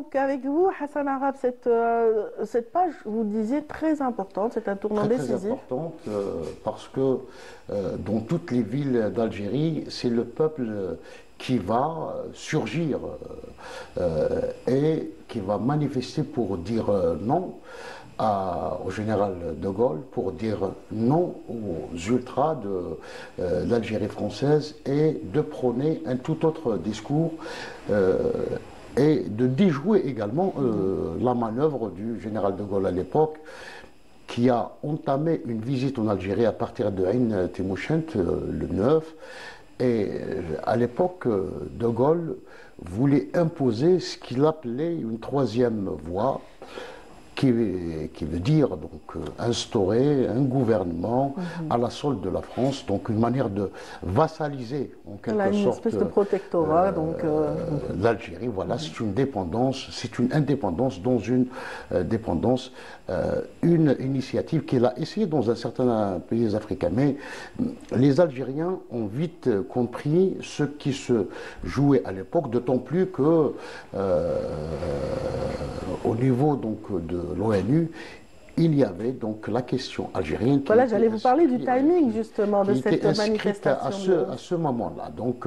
donc avec vous, Hassan Arab, cette page, vous disiez, très importante, c'est un tournant Très décisif. importante parce que dans toutes les villes d'Algérie, c'est le peuple qui va surgir et qui va manifester pour dire non au général de Gaulle, pour dire non aux ultras de l'Algérie française et de prôner un tout autre discours et de déjouer également la manœuvre du général de Gaulle à l'époque, qui a entamé une visite en Algérie à partir de Ain Timoshent le 9. Et à l'époque, de Gaulle voulait imposer ce qu'il appelait une troisième voie, qui veut dire donc instaurer un gouvernement à la solde de la France, donc une manière de vassaliser en quelque Une sorte espèce de protectorat. l'Algérie. Voilà, c'est une dépendance, c'est une indépendance dans une dépendance, une initiative qu'il a essayé dans un certain pays africains. Mais les Algériens ont vite compris ce qui se jouait à l'époque, d'autant plus que au niveau donc de l'ONU, il y avait donc la question algérienne. Voilà, j'allais vous parler du timing justement de cette manifestation. À ce moment-là. Donc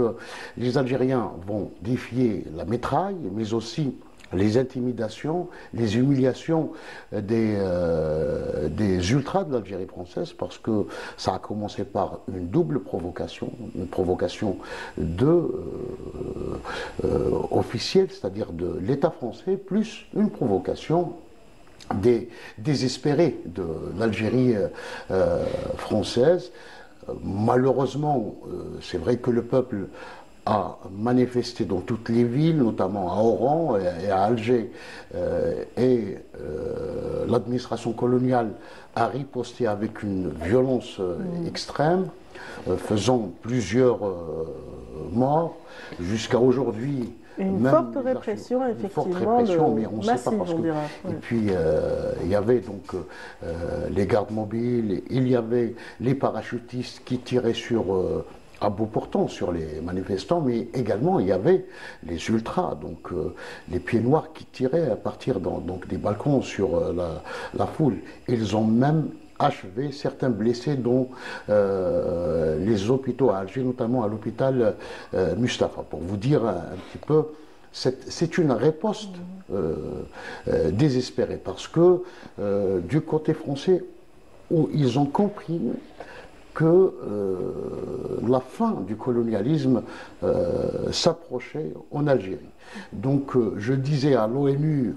les Algériens vont défier la métraille, mais aussi les intimidations, les humiliations des ultras de l'Algérie française, parce que ça a commencé par une double provocation, une provocation officielle, c'est-à-dire de l'État français, plus une provocation des désespérés de l'Algérie française. Malheureusement, c'est vrai que le peuple a manifesté dans toutes les villes, notamment à Oran et à Alger, et l'administration coloniale a riposté avec une violence extrême, faisant plusieurs morts, jusqu'à aujourd'hui. Une forte répression, effectivement. Une forte répression, mais on ne sait pas parce que. Et puis, il y avait donc les gardes mobiles, il y avait les parachutistes qui tiraient à bout portant sur les manifestants, mais également il y avait les ultras, donc les pieds noirs qui tiraient à partir donc des balcons sur la foule. Ils ont même achevé certains blessés dont les hôpitaux à Alger, notamment à l'hôpital Mustapha. Pour vous dire un petit peu, c'est une riposte désespérée, parce que du côté français, où ils ont compris que la fin du colonialisme s'approchait en Algérie. Donc je disais à l'ONU,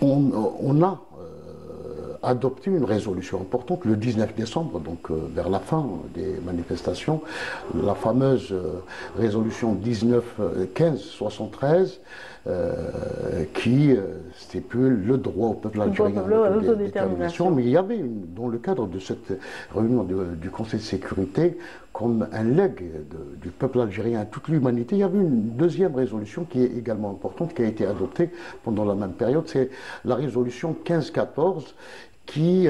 on a adopté une résolution importante le 19 décembre, donc vers la fin des manifestations, la fameuse résolution 1573, qui stipule le droit au peuple algérien à l'autodétermination. Mais il y avait, dans le cadre de cette réunion du Conseil de sécurité, comme un legs du peuple algérien à toute l'humanité, il y avait une deuxième résolution qui est également importante, qui a été adoptée pendant la même période, c'est la résolution 1514, qui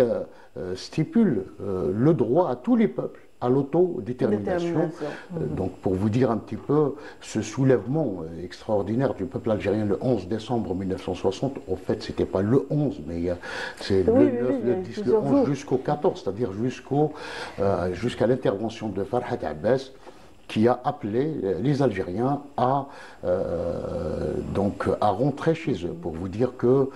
stipule le droit à tous les peuples à l'autodétermination. Donc pour vous dire un petit peu, ce soulèvement extraordinaire du peuple algérien le 11 décembre 1960, en fait c'était pas le 11, mais c'est le 9, le 10, le 11 jusqu'au 14, c'est-à-dire jusqu'à l'intervention de Farhat Abbas, qui a appelé les Algériens à rentrer chez eux, pour vous dire que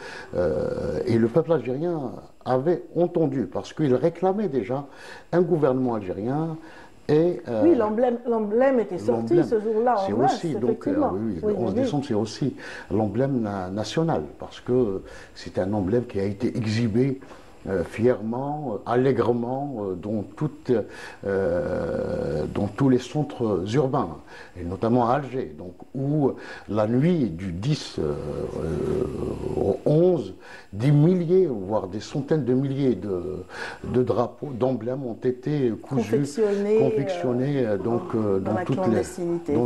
et le peuple algérien avait entendu, parce qu'il réclamait déjà un gouvernement algérien. Et, oui, l'emblème était sorti ce jour-là en masse, effectivement. Le 11 décembre, c'est aussi l'emblème national, parce que c'est un emblème qui a été exhibé fièrement, allègrement, dans tous les centres urbains, et notamment à Alger, donc, où la nuit du 10 au 11, des milliers, voire des centaines de milliers de drapeaux, d'emblèmes ont été confectionnés dans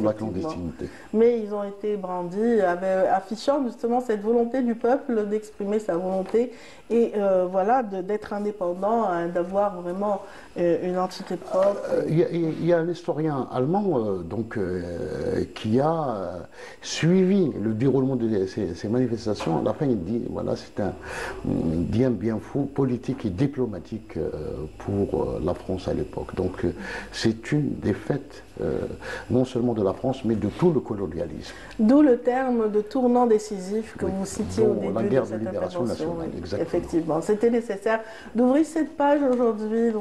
la clandestinité. Mais ils ont été brandis, affichant justement cette volonté du peuple d'exprimer sa volonté. Et voilà, d'être indépendant, hein, d'avoir vraiment une entité propre. Il y a un historien allemand qui a suivi le déroulement de ces manifestations. À la fin, il dit voilà, c'est un bien fou politique et diplomatique pour la France à l'époque. Donc c'est une défaite non seulement de la France, mais de tout le colonialisme. D'où le terme de tournant décisif que vous citiez au début la guerre de cette de libération intervention. nationale, exactement. Effectivement, c'était nécessaire d'ouvrir cette page aujourd'hui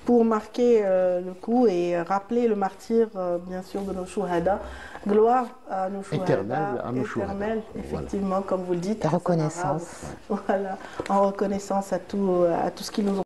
pour marquer le coup et rappeler le martyre, bien sûr, de nos chouhada. Gloire à nos chouhada. Éternelle, effectivement, voilà. Comme vous le dites. La reconnaissance. Voilà, en reconnaissance à tout ce qui nous ont